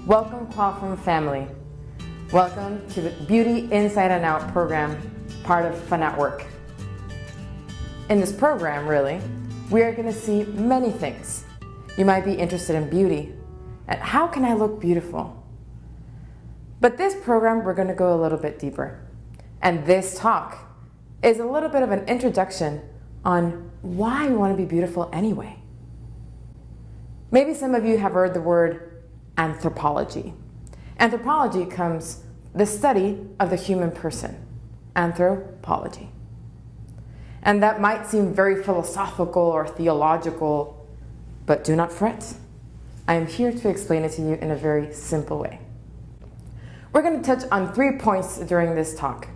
Welcome, Qualfon family. Welcome to the Beauty Inside and Out program, part of Fun at Work. In this program, really, we are going to see many things. You might be interested in beauty, and how can I look beautiful? But this program, we're going to go a little bit deeper. And this talk is a little bit of an introduction on why we want to be beautiful anyway. Maybe some of you have heard the word anthropology. Anthropology comes the study of the human person, anthropology. And that might seem very philosophical or theological, but do not fret. I am here to explain it to you in a very simple way. We're going to touch on 3 points during this talk.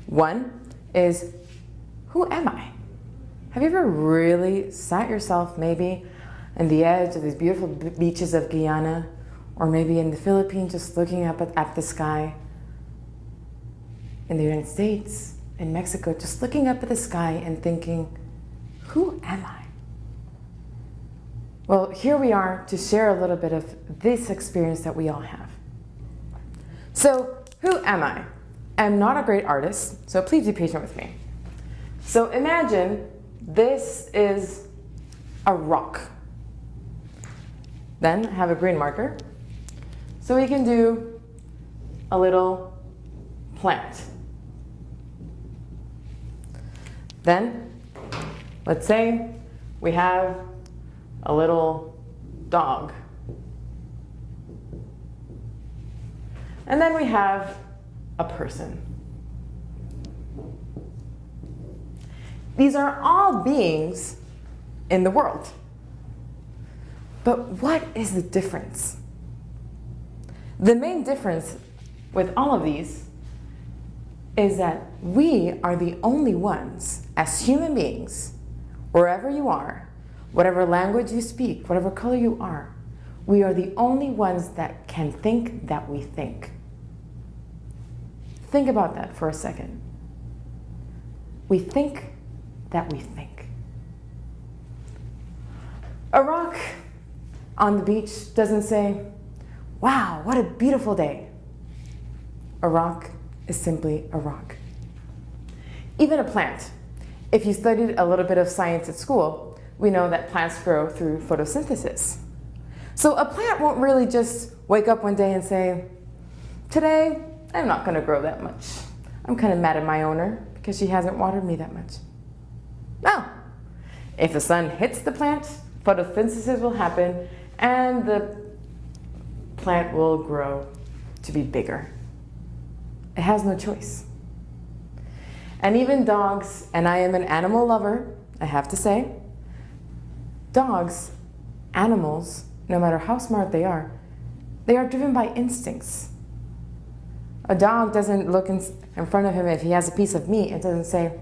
One is, who am I? Have you ever really sat yourself maybe on the edge of these beautiful beaches of Guyana, or maybe in the Philippines, just looking up at the sky? In the United States, in Mexico, just looking up at the sky and thinking, who am I? Well, here we are to share a little bit of this experience that we all have. So, who am I? I'm not a great artist, so please be patient with me. So imagine this is a rock. Then I have a green marker. So we can do a little plant. Then, let's say we have a little dog. And then we have a person. These are all beings in the world. But what is the difference? The main difference with all of these is that we are the only ones, as human beings, wherever you are, whatever language you speak, whatever color you are, we are the only ones that can think that we think. Think about that for a second. We think that we think. A rock on the beach doesn't say, wow, what a beautiful day. A rock is simply a rock. Even a plant. If you studied a little bit of science at school, we know that plants grow through photosynthesis. So a plant won't really just wake up one day and say, today, I'm not going to grow that much. I'm kind of mad at my owner because she hasn't watered me that much. No. If the sun hits the plant, photosynthesis will happen and the plant will grow to be bigger. It has no choice. And even dogs, and I am an animal lover, I have to say, dogs, animals, no matter how smart they are driven by instincts. A dog doesn't look in front of him if he has a piece of meat and doesn't say,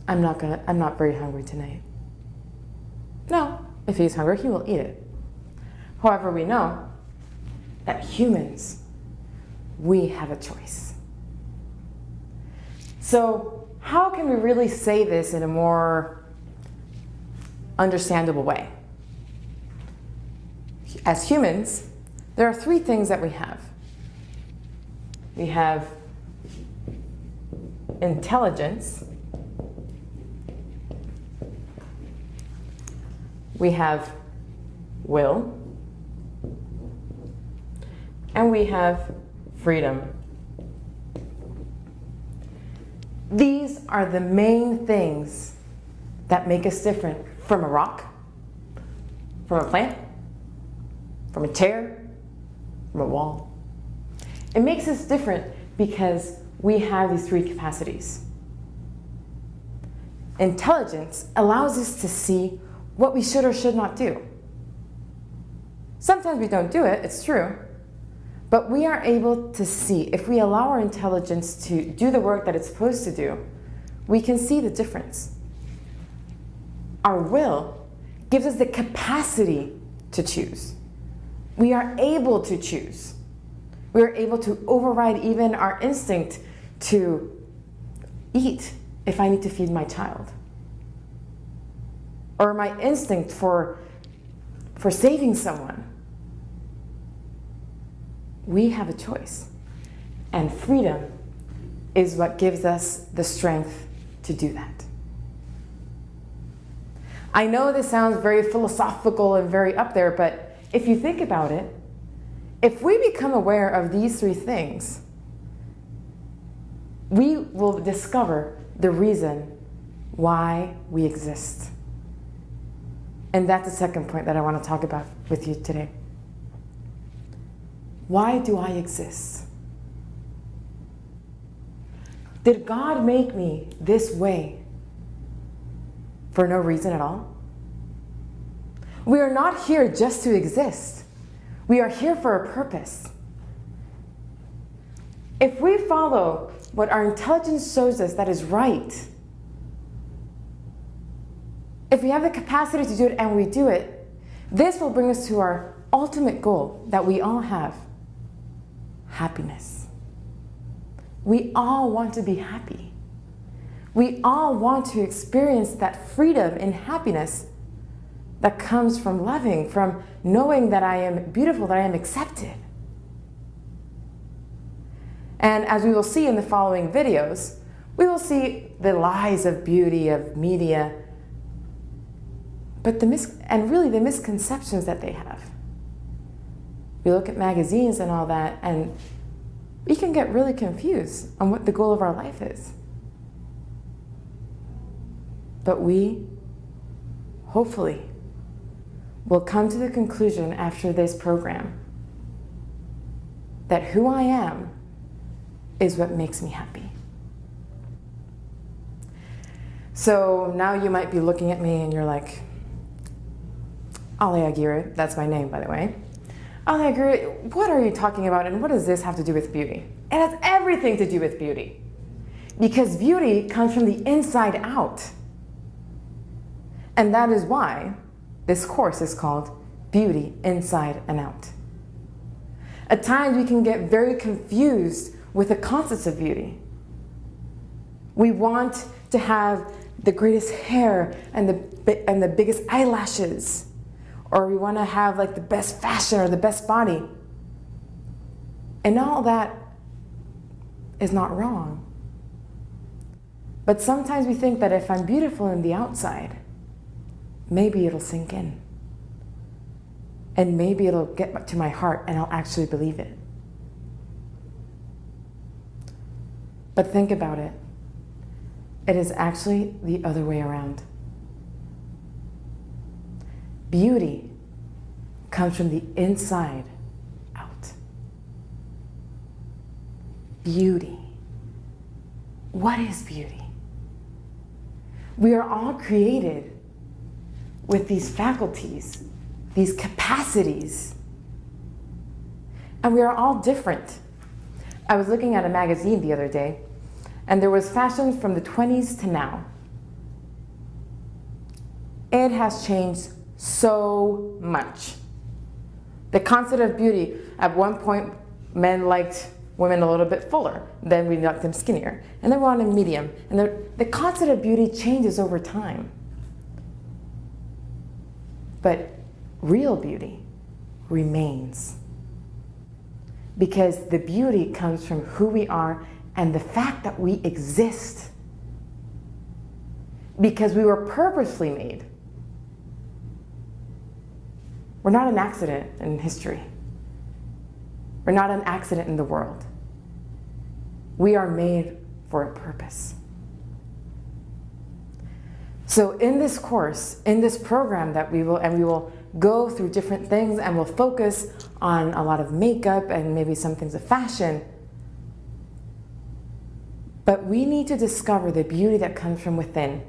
I'm not very hungry tonight. No, if he's hungry, he will eat it. However, we know that humans, we have a choice. So how can we really say this in a more understandable way? As humans, there are 3 things that we have. We have intelligence, we have will, and we have freedom. These are the main things that make us different from a rock, from a plant, from a chair, from a wall. It makes us different because we have these 3 capacities. Intelligence allows us to see what we should or should not do. Sometimes we don't do it, it's true, but we are able to see, if we allow our intelligence to do the work that it's supposed to do, we can see the difference. Our will gives us the capacity to choose. We are able to choose. We are able to override even our instinct to eat if I need to feed my child. Or my instinct for saving someone. we have a choice. And freedom is what gives us the strength to do that. I know this sounds very philosophical and very up there, but if you think about it, if we become aware of these three things, we will discover the reason why we exist. And that's the second point that I want to talk about with you today. Why do I exist? Did God make me this way for no reason at all? We are not here just to exist. We are here for a purpose. If we follow what our intelligence shows us that is right, if we have the capacity to do it and we do it, this will bring us to our ultimate goal that we all have: happiness. We all want to be happy. We all want to experience that freedom and happiness that comes from loving, from knowing that I am beautiful, that I am accepted. And as we will see in the following videos, we will see the lies of beauty, of media, but the misconceptions that they have. We look at magazines and all that, and we can get really confused on what the goal of our life is. But we, hopefully, will come to the conclusion after this program that who I am is what makes me happy. So now you might be looking at me and you're like, Ale Aguirre, that's my name, by the way. Ale Aguirre, what are you talking about, and what does this have to do with beauty? It has everything to do with beauty. Because beauty comes from the inside out. And that is why this course is called Beauty Inside and Out. At times we can get very confused with the concepts of beauty. We want to have the greatest hair and the biggest eyelashes, or we want to have like the best fashion or the best body. And all that is not wrong. But sometimes we think that if I'm beautiful in the outside, maybe it'll sink in. And maybe it'll get to my heart and I'll actually believe it. But think about it. It is actually the other way around. Beauty comes from the inside out. Beauty. What is beauty? We are all created with these faculties, these capacities, and we are all different. I was looking at a magazine the other day, and there was fashion from the 20s to now. It has changed so much. The concept of beauty, at one point, men liked women a little bit fuller, then we liked them skinnier, and then we're on a medium. And the concept of beauty changes over time. But real beauty remains. Because the beauty comes from who we are and the fact that we exist. Because we were purposely made. We're not an accident in history. We're not an accident in the world. We are made for a purpose. So in this course, in this program that we will go through different things, and we'll focus on a lot of makeup and maybe some things of fashion. But we need to discover the beauty that comes from within.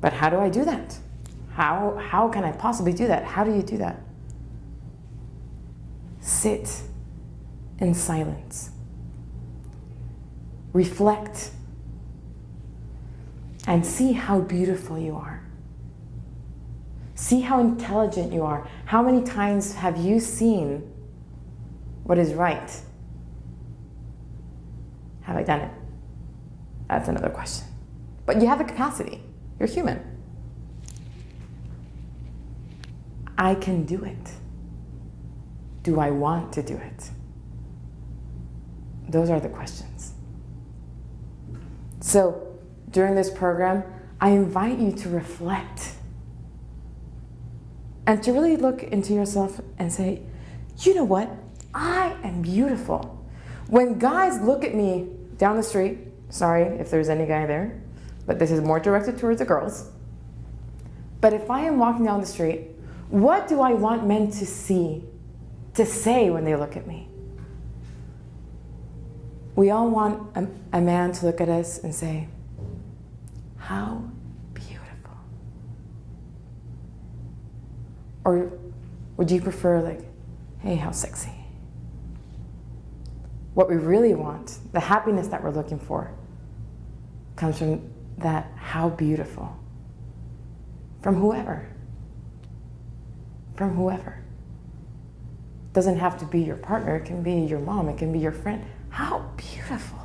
But how do I do that? How can I possibly do that? How do you do that? Sit in silence. Reflect. And see how beautiful you are. See how intelligent you are. How many times have you seen what is right? Have I done it? That's another question. But you have the capacity. You're human. I can do it. do I want to do it? Those are the questions. So during this program, I invite you to reflect and to really look into yourself and say, you know what? I am beautiful. When guys look at me down the street, sorry if there's any guy there, but this is more directed towards the girls. But if I am walking down the street, what do I want men to see, to say when they look at me? We all want a man to look at us and say, how beautiful. Or would you prefer like, hey, how sexy? What we really want, the happiness that we're looking for, comes from that how beautiful. From whoever. From whoever. Doesn't have to be your partner, it can be your mom, it can be your friend. How beautiful.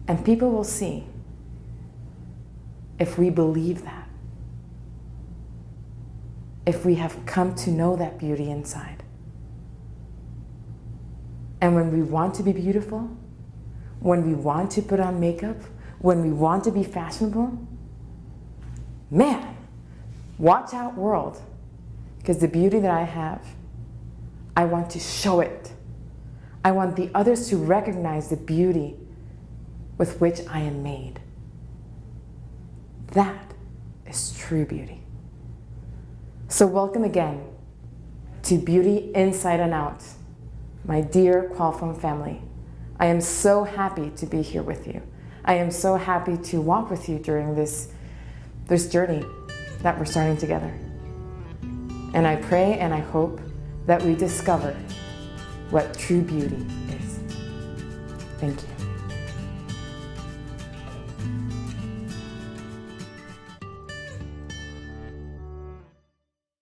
And people will see if we believe that. If we have come to know that beauty inside. And when we want to be beautiful, when we want to put on makeup, when we want to be fashionable, man, watch out world. Because the beauty that I have, I want to show it. I want the others to recognize the beauty with which I am made. That is true beauty. So welcome again to Beauty Inside and Out, my dear Qualfon family. I am so happy to be here with you. I am so happy to walk with you during this journey that we're starting together. And I pray and I hope that we discover what true beauty is. Thank you.